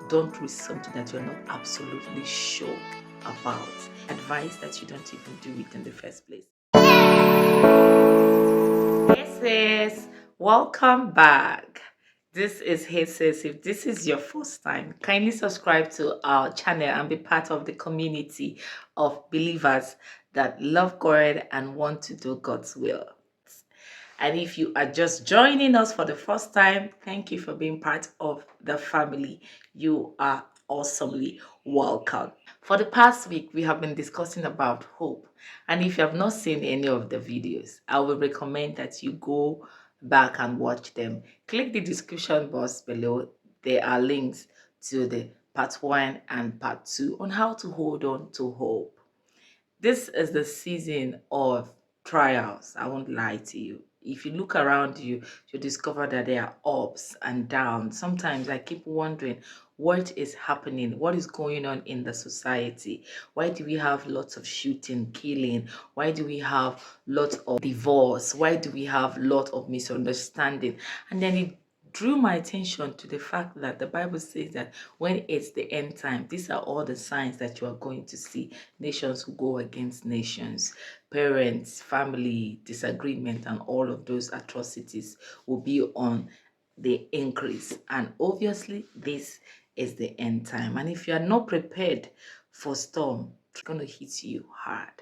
Don't risk something that you're not absolutely sure about. Advice that you don't even do it in the first place. Hey sis, welcome back. This is Hey sis. If this is your first time, kindly subscribe to our channel and be part of the community of believers that love God and want to do God's will. And if you are just joining us for the first time, thank you for being part of the family. You are awesomely welcome. For the past week, we have been discussing about hope. And if you have not seen any of the videos, I will recommend that you go back and watch them. Click the description box below. There are links to the part 1 and part 2 on how to hold on to hope. This is the season of trials. I won't lie to you. If you look around you, you'll discover that there are ups and downs. Sometimes I keep wondering what is happening, what is going on in the society. Why do we have lots of shooting, killing? Why do we have lots of divorce? Why do we have lots of misunderstanding? And then it drew my attention to the fact that the Bible says that when it's the end time, these are all the signs that you are going to see. Nations will go against nations, parents, family, disagreement, and all of those atrocities will be on the increase. And obviously, this is the end time. And if you are not prepared for storm, it's going to hit you hard.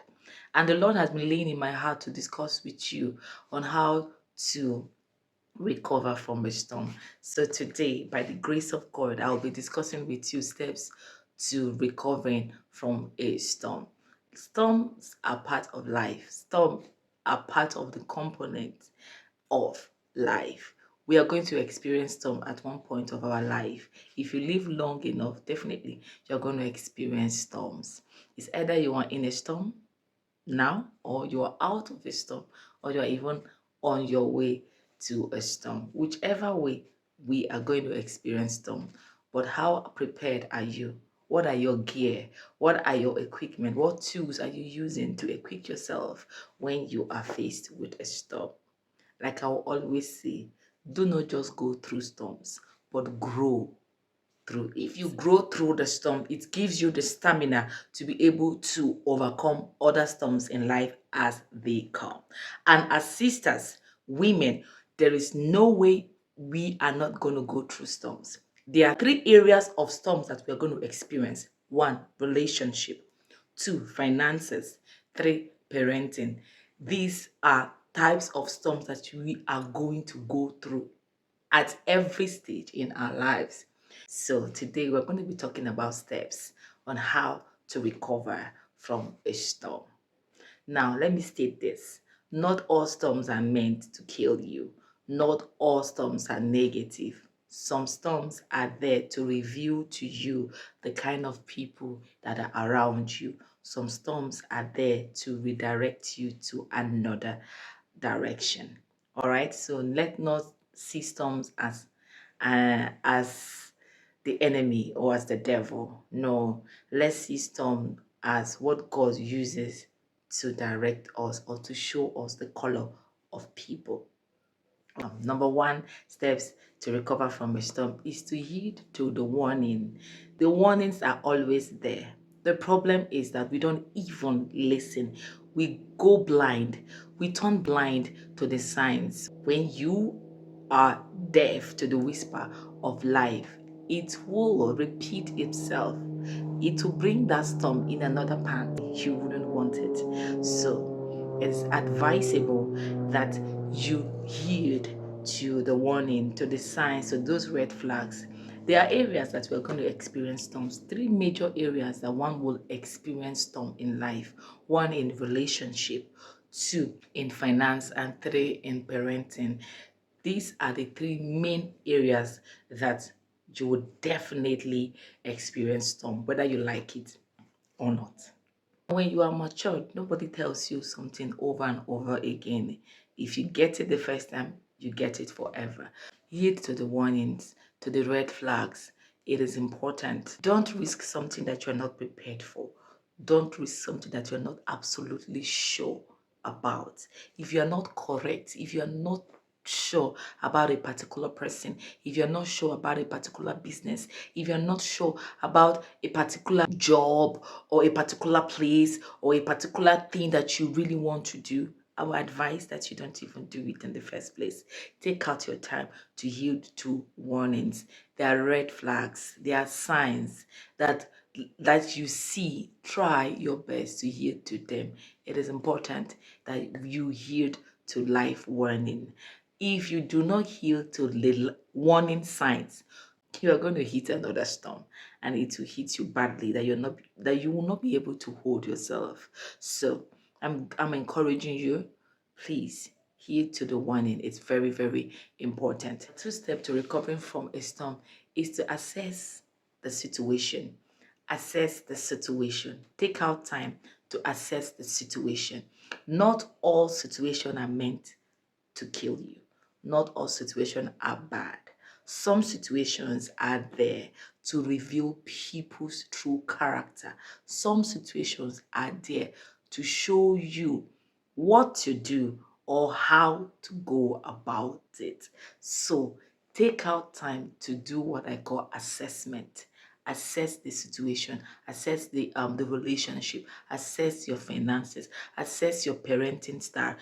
And the Lord has been laying in my heart to discuss with you on how to recover from a storm. So today, by the grace of God, I'll be discussing with you steps to recovering from a storm. Storms are part of life. Storms are part of the component of life. We are going to experience storm at one point of our life. If you live long enough, definitely you're going to experience storms. It's either you are in a storm now, or you are out of a storm, or you are even on your way to a storm. Whichever way, we are going to experience storm. But how prepared are you? What are your gear? What are your equipment? What tools are you using to equip yourself when you are faced with a storm? Like I will always say, do not just go through storms, but grow through it. If you grow through the storm, it gives you the stamina to be able to overcome other storms in life as they come. And as sisters, women, there is no way we are not going to go through storms. There are 3 areas of storms that we are going to experience. 1, relationship. 2, finances. 3, parenting. These are types of storms that we are going to go through at every stage in our lives. So today we're going to be talking about steps on how to recover from a storm. Now, let me state this. Not all storms are meant to kill you. Not all storms are negative. Some storms are there to reveal to you the kind of people that are around you. Some storms are there to redirect you to another direction. All right, so let not see storms as the enemy or as the devil. No, let's see storm as what God uses to direct us or to show us the color of people. Number 1 steps to recover from a storm is to heed to the warning. The warnings are always there. The problem is that we don't even listen. We go blind. We turn blind to the signs. When you are deaf to the whisper of life, it will repeat itself. It will bring that storm in another pan. You wouldn't want it. So it's advisable that you heed to the warning, to the signs, to those red flags. There are areas that we're going to experience storms. 3 major areas that one will experience storm in life. 1 in relationship, 2 in finance, and 3 in parenting. These are the 3 main areas that you would definitely experience storm, whether you like it or not. When you are matured, nobody tells you something over and over again. If you get it the first time, you get it forever. Heed to the warnings, to the red flags. It is important. Don't risk something that you're not prepared for. Don't risk something that you're not absolutely sure about. If you're not correct, if you're not sure about a particular person, if you're not sure about a particular business, if you're not sure about a particular job or a particular place or a particular thing that you really want to do, I would advise that you don't even do it in the first place. Take out your time to yield to warnings. There are red flags. There are signs that you see. Try your best to yield to them. It is important that you yield to life warning. If you do not yield to the warning signs, you are going to hit another storm, and it will hit you badly that you will not be able to hold yourself. So I'm encouraging you, please heed to the warning. It's very, very important. Two steps to recovering from a storm is to assess the situation. Assess the situation. Take out time to assess the situation. Not all situations are meant to kill you. Not all situations are bad. Some situations are there to reveal people's true character. Some situations are there to show you what to do or how to go about it. So take out time to do what I call assessment. Assess the situation, assess the relationship, assess your finances, assess your parenting style.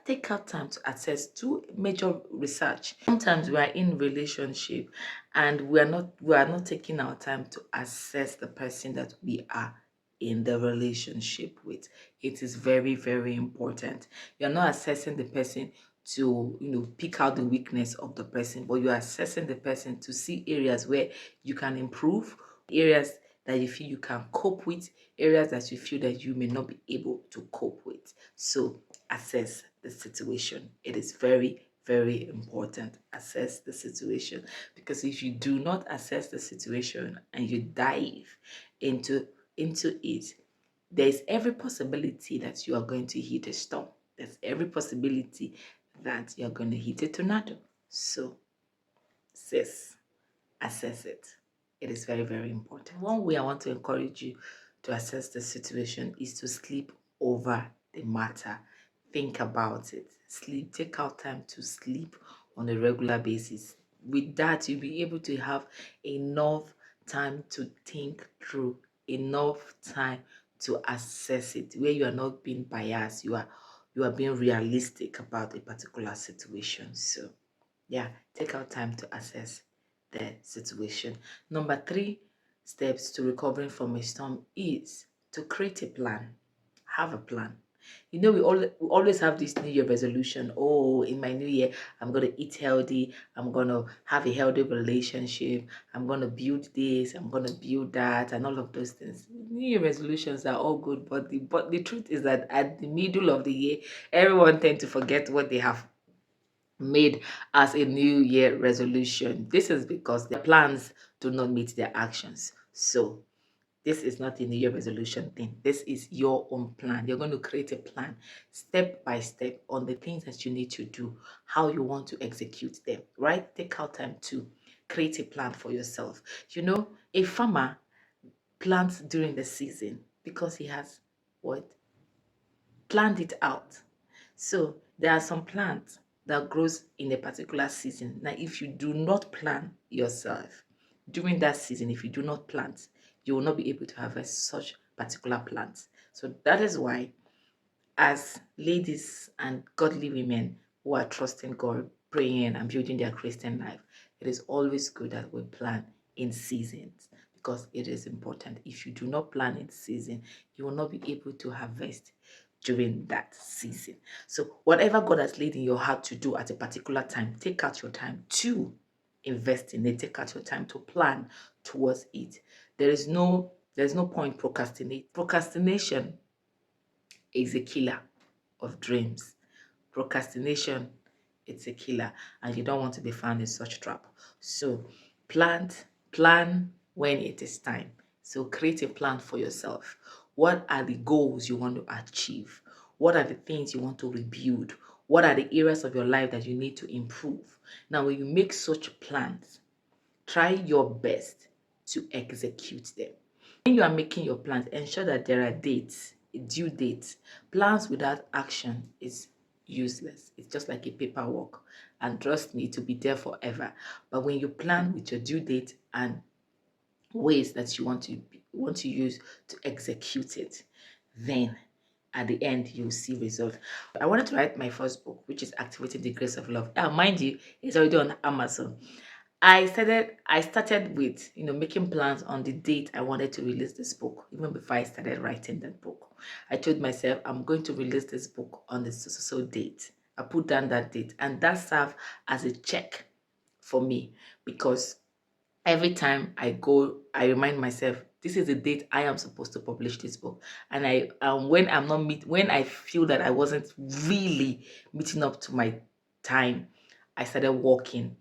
Take out time to assess, do major research. Sometimes we are in relationship and we are not taking our time to assess the person that we are in the relationship with. It is very, very important. You're not assessing the person to pick out the weakness of the person, but you're assessing the person to see areas where you can improve, areas that you feel you can cope with, areas that you feel that you may not be able to cope with. So assess the situation. It is very, very important. Assess the situation, because if you do not assess the situation and you dive into it, there's every possibility that you are going to hit a storm. There's every possibility that you're going to hit a tornado. So, sis, assess it. It is very, very important. One way I want to encourage you to assess the situation is to sleep over the matter. Think about it. Sleep. Take out time to sleep on a regular basis. With that, you'll be able to have enough time to think through, enough time to assess it, where you are not being biased. You are being realistic about a particular situation. So yeah, take out time to assess the situation. Number 3 steps to recovering from a storm is to create a plan. Have a plan. We always have this New Year resolution. Oh, in my New Year, I'm going to eat healthy. I'm going to have a healthy relationship. I'm going to build this. I'm going to build that, and all of those things. New Year resolutions are all good, but the truth is that at the middle of the year, everyone tends to forget what they have made as a New Year resolution. This is because their plans do not meet their actions. So this is not a New Year resolution thing. This is your own plan. You're going to create a plan step by step on the things that you need to do, how you want to execute them, right? Take out time to create a plan for yourself. A farmer plants during the season because he has what? Planned it out. So there are some plants that grows in a particular season. Now, if you do not plan yourself during that season, if you do not plant, you will not be able to harvest such particular plants. So that is why, as ladies and godly women who are trusting God, praying and building their Christian life, it is always good that we plan in seasons, because it is important. If you do not plan in season, you will not be able to harvest during that season. So whatever God has laid in your heart to do at a particular time, take out your time to invest in it. Take out your time to plan towards it. There's no point procrastinate. Procrastination is a killer of dreams. Procrastination, it's a killer, and you don't want to be found in such trap. So plan when it is time. So create a plan for yourself. What are the goals you want to achieve? What are the things you want to rebuild? What are the areas of your life that you need to improve? Now, when you make such plans, try your best to execute them. When you are making your plans, ensure that there are dates, due dates. Plans without action is useless. It's just like a paperwork. and trust me, to be there forever. But when you plan with your due date and ways that you want to use to execute it, then at the end you'll see results. I wanted to write my first book, which is Activating the Grace of Love. Mind you, it's already on Amazon. I started with making plans on the date I wanted to release this book. Even before I started writing that book, I told myself I'm going to release this book on the so date. I put down that date, and that served as a check for me, because every time I go, I remind myself this is the date I am supposed to publish this book. And when I feel that I wasn't really meeting up to my time, I started working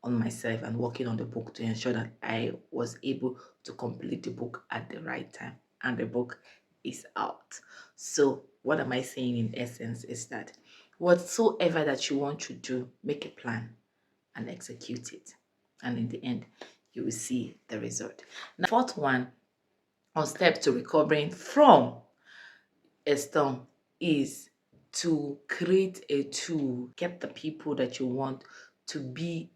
on myself and working on the book to ensure that I was able to complete the book at the right time. And the book is out. So what am I saying in essence is that whatsoever that you want to do, make a plan and execute it. And in the end, you will see the result. Now, fourth one on step to recovering from a storm is to create a tool, get the people that you want to be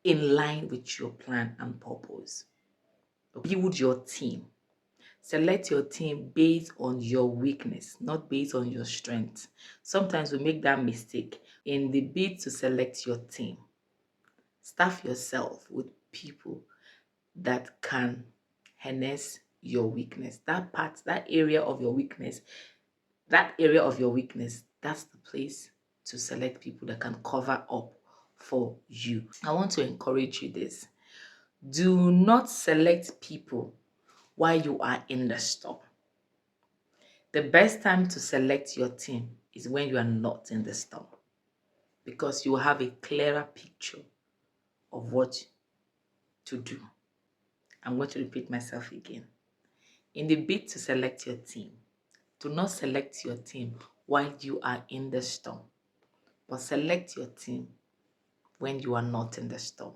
in line with your plan and purpose. Build your team. Select your team based on your weakness, not based on your strength. Sometimes we make that mistake. In the bid to select your team, staff yourself with people that can harness your weakness. That area of your weakness, that's the place to select people that can cover up for you. I want to encourage you this. Do not select people while you are in the storm. The best time to select your team is when you are not in the storm, because you will have a clearer picture of what to do. I'm going to repeat myself again. In the bid to select your team, do not select your team while you are in the storm, but select your team when you are not in the storm,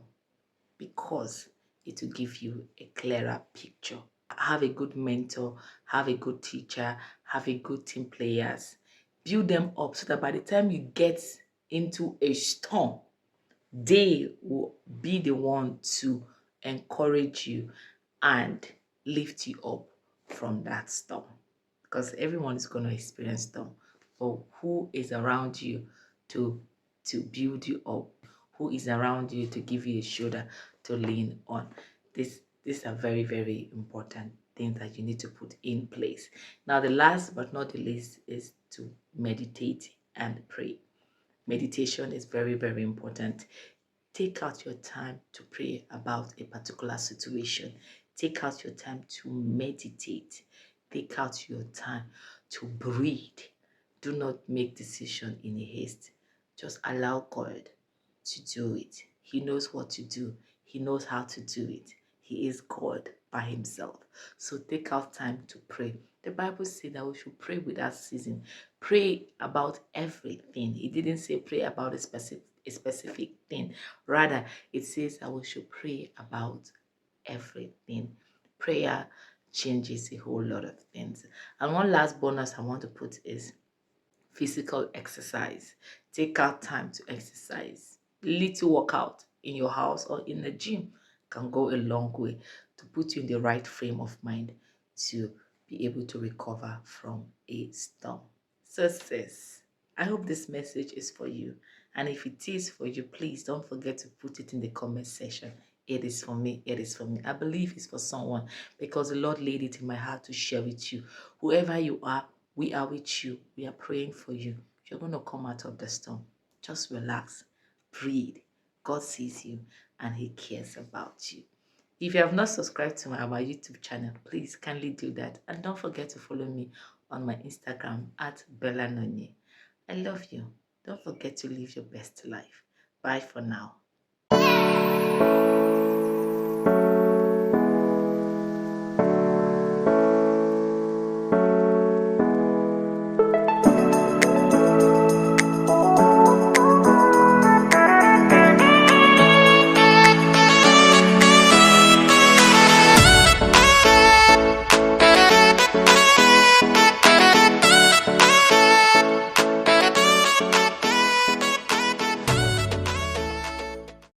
because it will give you a clearer picture. Have a good mentor, have a good teacher, have a good team players. Build them up so that by the time you get into a storm, they will be the one to encourage you and lift you up from that storm. Because everyone is going to experience storm. But who is around you to build you up? Who is around you to give you a shoulder to lean on? These are very, very important things that you need to put in place. Now, the last but not the least is to meditate and pray. Meditation is very, very important. Take out your time to pray about a particular situation. Take out your time to meditate. Take out your time to breathe. Do not make decision in a haste. Just allow God to do it. He knows what to do. He knows how to do it. He is God by himself. So take out time to pray. The Bible says that we should pray without ceasing. Pray about everything. It didn't say pray about a specific thing. Rather, it says that we should pray about everything. Prayer changes a whole lot of things. And one last bonus I want to put is physical exercise. Take out time to exercise. Little workout in your house or in the gym can go a long way to put you in the right frame of mind to be able to recover from a storm. So sis, I hope this message is for you. And if it is for you, please don't forget to put it in the comment section. It is for me. It is for me. I believe it's for someone because the Lord laid it in my heart to share with you. Whoever you are, we are with you. We are praying for you. You're going to come out of the storm. Just relax. Breathe. God sees you and he cares about you. If you have not subscribed to my YouTube channel, please kindly do that. And don't forget to follow me on my Instagram at Bella Nonye. I love you. Don't forget to live your best life. Bye for now.